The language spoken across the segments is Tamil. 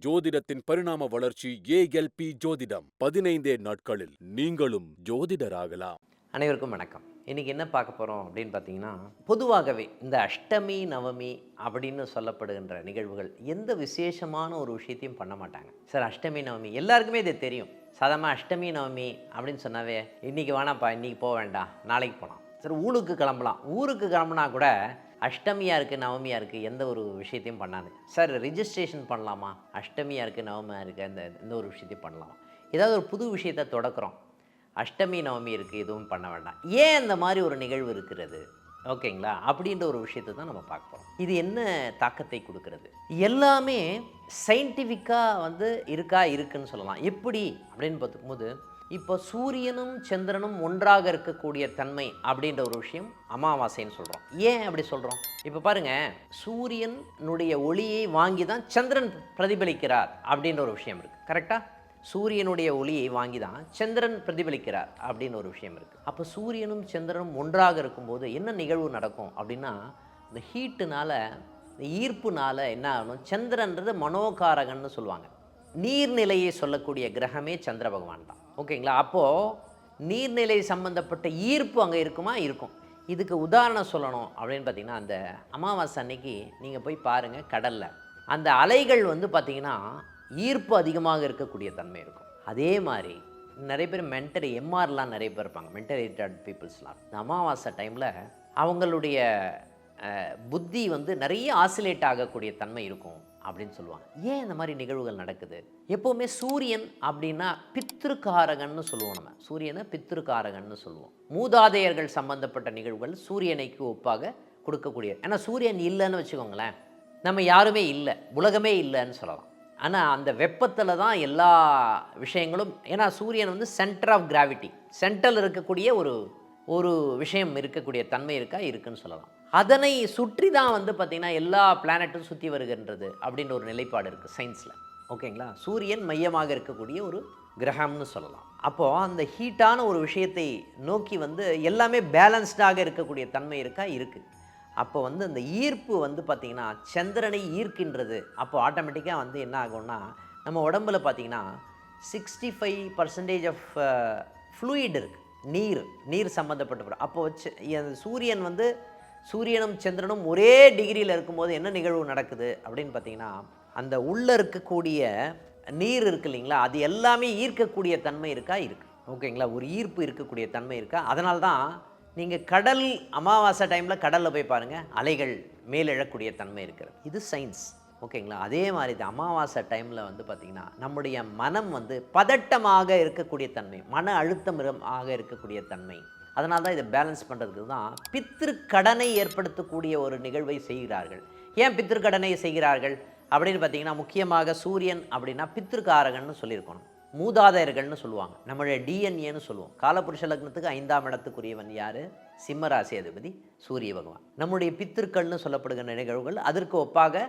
ஜோதிடத்தின் பரிணாம வளர்ச்சி ஏஎல்பி ஜோதிடம் 15 நாட்களில் நீங்களும் ஜோதிடராகலாம். அனைவருக்கும் வணக்கம். இன்றைக்கி என்ன பார்க்க போகிறோம் அப்படின்னு பார்த்தீங்கன்னா, பொதுவாகவே இந்த அஷ்டமி நவமி அப்படின்னு சொல்லப்படுகின்ற நிகழ்வுகள் எந்த விசேஷமான ஒரு விஷயத்தையும் பண்ண மாட்டாங்க. சார் அஷ்டமி நவமி எல்லாருக்குமே இது தெரியும். சாதாரணமாக அஷ்டமி நவமி அப்படின்னு சொன்னாவே இன்றைக்கி வேணாம்ப்பா, இன்றைக்கி போக வேண்டாம், நாளைக்கு போகலாம். சரி ஊருக்கு கிளம்பலாம். ஊருக்கு கிளம்புனா கூட அஷ்டமியாக இருக்குது நவமியாக இருக்குது எந்த ஒரு விஷயத்தையும் பண்ணாது. சார் ரிஜிஸ்ட்ரேஷன் பண்ணலாமா, அஷ்டமியாக இருக்குது நவமியாக இருக்குது எந்த ஒரு விஷயத்தையும் பண்ணலாமா. ஏதாவது ஒரு புது விஷயத்தை தொடக்கிறோம், அஷ்டமி நவமி இருக்குது எதுவும் பண்ண வேண்டாம். ஏன் இந்த மாதிரி ஒரு நிகழ்வு இருக்கிறது, ஓகேங்களா, அப்படின்ற ஒரு விஷயத்தை தான் நம்ம பார்க்க போகிறோம். இது என்ன தாக்கத்தை கொடுக்கறது, எல்லாமே சயின்டிஃபிக்காக இருக்குன்னு சொல்லலாம். எப்படி அப்படின்னு பார்த்துக்கும்போது, இப்போ சூரியனும் சந்திரனும் ஒன்றாக இருக்கக்கூடிய தன்மை அப்படின்ற ஒரு விஷயம் அமாவாசைன்னு சொல்கிறோம். ஏன் அப்படி சொல்கிறோம்? இப்போ பாருங்கள், சூரியனுடைய ஒளியை வாங்கி தான் சந்திரன் பிரதிபலிக்கிறார் அப்படின்ற ஒரு விஷயம் இருக்குது. கரெக்டாக சூரியனுடைய ஒளியை வாங்கி தான் சந்திரன் பிரதிபலிக்கிறார் அப்படின்னு ஒரு விஷயம் இருக்குது. அப்போ சூரியனும் சந்திரனும் ஒன்றாக இருக்கும்போது என்ன நிகழ்வு நடக்கும் அப்படின்னா, இந்த ஹீட்டுனால, இந்த ஈர்ப்புனால என்ன ஆகணும், சந்திரன்றது மனோகாரகன்னு சொல்லுவாங்க. நீர்நிலையை சொல்லக்கூடிய கிரகமே சந்திர பகவான் தான், ஓகேங்களா. அப்போது நீர்நிலை சம்மந்தப்பட்ட ஈர்ப்பு அங்கே இருக்குமா, இருக்கும். இதுக்கு உதாரணம் சொல்லணும் அப்படின்னு பார்த்திங்கன்னா, அந்த அமாவாசை அன்னைக்கு நீங்கள் போய் பாருங்கள், கடலில் அந்த அலைகள் பார்த்திங்கன்னா ஈர்ப்பு அதிகமாக இருக்கக்கூடிய தன்மை இருக்கும். அதே மாதிரி நிறைய பேர் மென்டல் எம்ஆர்லாம் நிறைய பேர் இருப்பாங்க, மென்டல் ரிட்டார்ட் பீப்புள்ஸ்லாம். இந்த அமாவாசை டைமில் அவங்களுடைய புத்தி நிறைய ஆசிலேட் ஆகக்கூடிய தன்மை இருக்கும் அப்படின்னு சொல்லுவாங்க. ஏன் இந்த மாதிரி நிகழ்வுகள் நடக்குது? எப்போவுமே சூரியன் அப்படின்னா பித்ருக்காரகன்னு சொல்லுவோம். நம்ம சூரியனை பித்ருக்காரகன்னு சொல்லுவோம். மூதாதையர்கள் சம்பந்தப்பட்ட நிகழ்வுகள் சூரியனைக்கு ஒப்பாக கொடுக்கக்கூடிய. ஏன்னா சூரியன் இல்லைன்னு வச்சுக்கோங்களேன், நம்ம யாருமே இல்லை, உலகமே இல்லைன்னு சொல்லலாம். ஆனால் அந்த வெப்பத்தில் தான் எல்லா விஷயங்களும். ஏன்னா சூரியன் சென்டர் ஆஃப் கிராவிட்டி, சென்டரில் இருக்கக்கூடிய ஒரு விஷயம் இருக்கக்கூடிய தன்மை இருக்குன்னு சொல்லலாம். அதனை சுற்றி தான் பார்த்திங்கன்னா எல்லா பிளானட்டும் சுற்றி வருகின்றது அப்படின்ற ஒரு நிலைப்பாடு இருக்குது சயின்ஸில், ஓகேங்களா. சூரியன் மையமாக இருக்கக்கூடிய ஒரு கிரகம்னு சொல்லலாம். அப்போது அந்த ஹீட்டான ஒரு விஷயத்தை நோக்கி எல்லாமே பேலன்ஸ்டாக இருக்கக்கூடிய தன்மை இருக்குது. அப்போ அந்த ஈர்ப்பு பார்த்திங்கன்னா சந்திரனை ஈர்க்கின்றது. அப்போ ஆட்டோமேட்டிக்காக என்ன ஆகும்னா, நம்ம உடம்பில் பார்த்திங்கன்னா 65% ஆஃப் ஃப்ளூயிட் இருக்குது, நீர் சம்மந்தப்பட்ட. அப்போ சூரியன் சூரியனும் சந்திரனும் ஒரே டிகிரியில் இருக்கும்போது என்ன நிகழ்வு நடக்குது அப்படின்னு பார்த்திங்கன்னா, அந்த உள்ளே இருக்கக்கூடிய நீர் இருக்குது இல்லைங்களா, அது எல்லாமே ஈர்க்கக்கூடிய தன்மை இருக்குது, ஓகேங்களா. ஒரு ஈர்ப்பு இருக்கக்கூடிய தன்மை இருக்கா. அதனால தான் நீங்கள் கடல் அமாவாசை டைமில் கடலில் போய் பாருங்கள், அலைகள் மேலெழக்கூடிய தன்மை இருக்கிறது. இது சயின்ஸ், ஓகேங்களா. அதே மாதிரி தான் அமாவாசை டைமில் பார்த்திங்கன்னா நம்முடைய மனம் பதட்டமாக இருக்கக்கூடிய தன்மை, மன அழுத்தம் ஆக இருக்கக்கூடிய தன்மை. அதனால தான் இதை பேலன்ஸ் பண்ணுறதுக்கு தான் பித்திருக்கடனை ஏற்படுத்தக்கூடிய ஒரு நிகழ்வை செய்கிறார்கள். ஏன் பித்திருக்கடனை செய்கிறார்கள் அப்படின்னு பார்த்திங்கன்னா, முக்கியமாக சூரியன் அப்படின்னா பித்திருக்காரகன்னு சொல்லியிருக்கணும். மூதாதையர்கள்னு சொல்லுவாங்க, நம்மளுடைய டிஎன்ஏன்னு சொல்லுவோம். காலபுருஷ லக்னத்துக்கு 5ஆம் இடத்துக்குரியவன் யார்? சிம்மராசி அதிபதி சூரிய பகவான். நம்முடைய பித்திருக்கள்னு சொல்லப்படுகிற நிகழ்வுகள் அதற்கு ஒப்பாக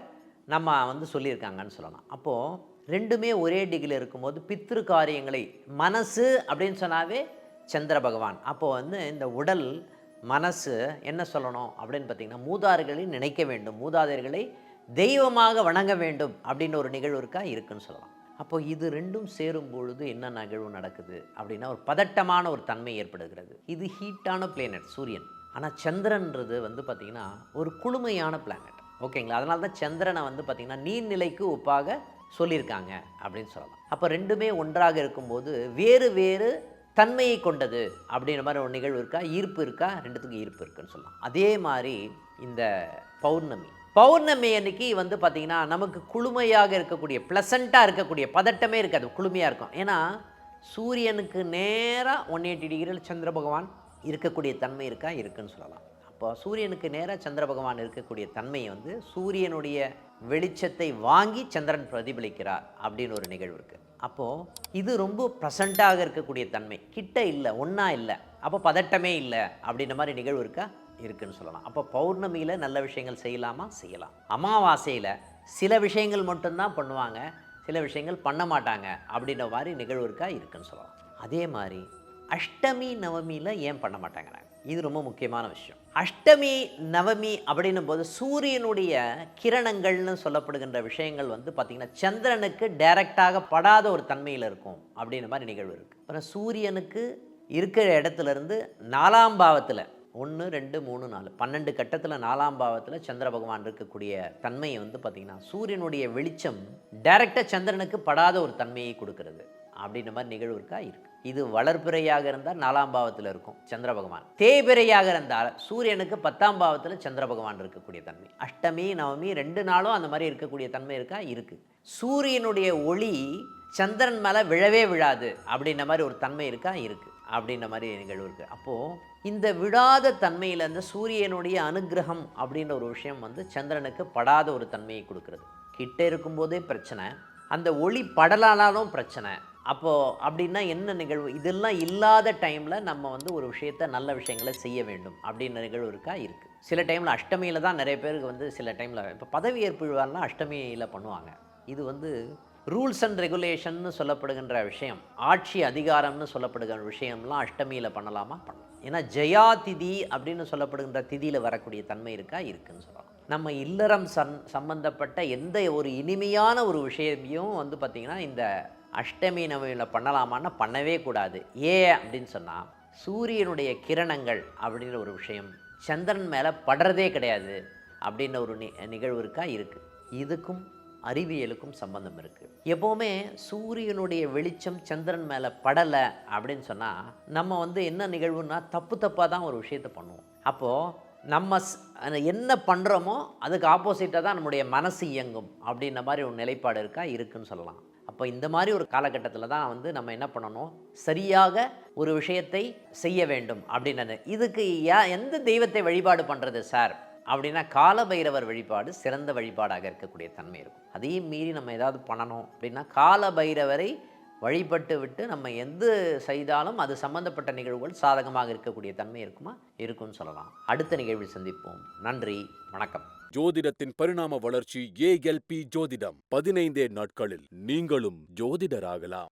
நம்ம சொல்லியிருக்காங்கன்னு சொல்லலாம். அப்போது ரெண்டுமே ஒரே டிகிரியில் இருக்கும்போது பித்திரு காரியங்களை, மனசு அப்படின்னு சொன்னாவே சந்திர பகவான். அப்போது இந்த உடல் மனசு என்ன சொல்லணும் அப்படின்னு பார்த்திங்கன்னா, மூதாதையர்களை நினைக்க வேண்டும், மூதாதையர்களை தெய்வமாக வணங்க வேண்டும் அப்படின்ற ஒரு நிகழ்வு இருக்குன்னு சொல்லலாம். அப்போ இது ரெண்டும் சேரும் பொழுது என்ன நிகழ்வு நடக்குது அப்படின்னா, ஒரு பதட்டமான ஒரு தன்மை ஏற்படுகிறது. இது ஹீட்டான பிளானட் சூரியன். ஆனால் சந்திரன்றது பார்த்திங்கன்னா ஒரு குளுமையான பிளானட், ஓகேங்களா. அதனால தான் சந்திரனை பார்த்திங்கன்னா நீர்நிலைக்கு ஒப்பாக சொல்லியிருக்காங்க அப்படின்னு சொல்லலாம். அப்போ ரெண்டுமே ஒன்றாக இருக்கும்போது வேறு வேறு தன்மையை கொண்டது அப்படின்ற மாதிரி ஒரு நிகழ்வு இருக்கா, ஈர்ப்பு இருக்கா, ரெண்டுத்துக்கும் ஈர்ப்பு இருக்குன்னு சொல்லலாம். அதே மாதிரி இந்த பௌர்ணமி அன்னைக்கு பார்த்திங்கன்னா நமக்கு குளுமையாக இருக்கக்கூடிய, ப்ளசண்ட்டாக இருக்கக்கூடிய, பதட்டமே இருக்காது, குளுமையாக இருக்கும். ஏன்னா சூரியனுக்கு நேராக 180 டிகிரியில் சந்திர பகவான் இருக்கக்கூடிய தன்மை இருக்குன்னு சொல்லலாம். அப்போ சூரியனுக்கு நேராக சந்திர பகவான் இருக்கக்கூடிய தன்மையை சூரியனுடைய வெளிச்சத்தை வாங்கி சந்திரன் பிரதிபலிக்கிறார் அப்படின்னு ஒரு நிகழ்வு இருக்குது. அப்போது இது ரொம்ப ப்ளசண்ட்டாக இருக்கக்கூடிய தன்மை, கிட்ட இல்லை, ஒன்றா இல்லை, அப்போ பதட்டமே இல்லை அப்படின்ற மாதிரி நிகழ்வு இருக்குன்னு சொல்லலாம். அப்போ பௌர்ணமியில் நல்ல விஷயங்கள் செய்யலாமா, செய்யலாம். அமாவாசையில் சில விஷயங்கள் மட்டும்தான் பண்ணுவாங்க, சில விஷயங்கள் பண்ண மாட்டாங்க அப்படின்ற மாதிரி நிகழ்வு இருக்குன்னு சொல்லலாம். அதே மாதிரி அஷ்டமி நவமியில் ஏன் பண்ண மாட்டாங்க? இது ரொம்ப முக்கியமான விஷயம். அஷ்டமி நவமி அப்படின்னும் போது சூரியனுடைய கிரணங்கள்னு சொல்லப்படுகின்ற விஷயங்கள் வந்து பார்த்திங்கன்னா சந்திரனுக்கு டைரக்டாக படாத ஒரு தன்மையில் இருக்கும் அப்படின்ற மாதிரி நிகழ்வு இருக்குது. அப்புறம் சூரியனுக்கு இருக்கிற இடத்துல இருந்து 4ஆம் பாவத்தில் 1 2 3 4 12 கட்டத்தில் 4ஆம் பாவத்தில் சந்திர பகவான் இருக்கக்கூடிய தன்மையை வந்து பார்த்திங்கன்னா சூரியனுடைய வெளிச்சம் டைரக்டாக சந்திரனுக்கு படாத ஒரு தன்மையை கொடுக்கறது அப்படின்ற மாதிரி நிகழ்வு இருக்கா இருக்குது. இது வளர்பிறையாக இருந்தால் 4ஆம் பாவத்தில் இருக்கும் சந்திர பகவான். தேய்பிறையாக இருந்தால் சூரியனுக்கு 10ஆம் பாவத்தில் சந்திர பகவான் இருக்கக்கூடிய தன்மை. அஷ்டமி நவமி 2 நாளும் அந்த மாதிரி இருக்கக்கூடிய தன்மை இருக்கா இருக்குது. சூரியனுடைய ஒளி சந்திரன் மேலே விழவே விழாது அப்படின்ற மாதிரி ஒரு தன்மை இருக்கா இருக்குது அப்படின்ற மாதிரி நிகழ்வு இருக்குது. அப்போது இந்த விழாத தன்மையிலேருந்து சூரியனுடைய அனுகிரகம் அப்படின்ற ஒரு விஷயம் வந்து சந்திரனுக்கு படாத ஒரு தன்மையை கொடுக்கறது. கிட்ட இருக்கும்போதே பிரச்சனை, அந்த ஒளி படலானாலும் பிரச்சனை. அப்போது அப்படின்னா என்ன நிகழ்வு? இதெல்லாம் இல்லாத டைமில் நம்ம வந்து ஒரு விஷயத்தை நல்ல விஷயங்களை செய்ய வேண்டும் அப்படின்ற நிகழ்வு இருக்கா இருக்குது. சில டைமில் அஷ்டமியில் தான் நிறைய பேருக்கு வந்து சில டைமில் இப்போ பதவியேற்பு விழாலாம் அஷ்டமியில் பண்ணுவாங்க. இது வந்து ரூல்ஸ் அண்ட் ரெகுலேஷன்னு சொல்லப்படுகின்ற விஷயம், ஆட்சி அதிகாரம்னு சொல்லப்படுகிற விஷயம்லாம் அஷ்டமியில் பண்ணலாமா? பண்ணலாம். ஏன்னா ஜெயா திதி அப்படின்னு சொல்லப்படுகின்ற திதியில் வரக்கூடிய தன்மை இருக்கா இருக்குன்னு சொல்லலாம். நம்ம இல்லறம் சம்பந்தப்பட்ட எந்த ஒரு இனிமையான ஒரு விஷயத்தையும் வந்து பார்த்திங்கன்னா இந்த அஷ்டமி நவமியில் பண்ணலாமான்னா பண்ணவே கூடாது. ஏன் அப்படின்னு சொன்னால் சூரியனுடைய கிரணங்கள் அப்படின்ற ஒரு விஷயம் சந்திரன் மேலே படுறதே கிடையாது அப்படின்ற ஒரு நிகழ்வு இருக்கா இருக்குது. இதுக்கும் அறிவியலுக்கும் சம்பந்தம் இருக்குது. எப்போவுமே சூரியனுடைய வெளிச்சம் சந்திரன் மேலே படலை அப்படின்னு சொன்னால் நம்ம வந்து என்ன நிகழ்வுன்னா தப்பாக தான் ஒரு விஷயத்தை பண்ணுவோம். அப்போது நம்ம என்ன பண்ணுறோமோ அதுக்கு ஆப்போசிட்டாக தான் நம்முடைய மனசு இயங்கும் அப்படின்ற மாதிரி ஒரு நிலைப்பாடு இருக்கா இருக்குன்னு சொல்லலாம். அப்போ இந்த மாதிரி ஒரு காலகட்டத்தில் தான் வந்து நம்ம என்ன பண்ணணும், சரியாக ஒரு விஷயத்தை செய்ய வேண்டும் அப்படின்றது. இதுக்கு எந்த தெய்வத்தை வழிபாடு பண்ணுறது சார் அப்படின்னா காலபைரவர் வழிபாடு சிறந்த வழிபாடாக இருக்கக்கூடிய தன்மை இருக்கும். அதையும் மீறி நம்ம ஏதாவது பண்ணணும் அப்படின்னா காலபைரவரை வழிபட்டு விட்டு நம்ம எது செய்தாலும் அது சம்பந்தப்பட்ட நிகழ்வுகள் சாதகமாக இருக்கக்கூடிய தன்மை இருக்கும்னு சொல்லலாம். அடுத்த நிகழ்வில் சந்திப்போம். நன்றி, வணக்கம். ஜோதிடத்தின் பரிணாம வளர்ச்சி ALP ஜோதிடம் 15 நாட்களில் நீங்களும் ஜோதிடராகலாம்.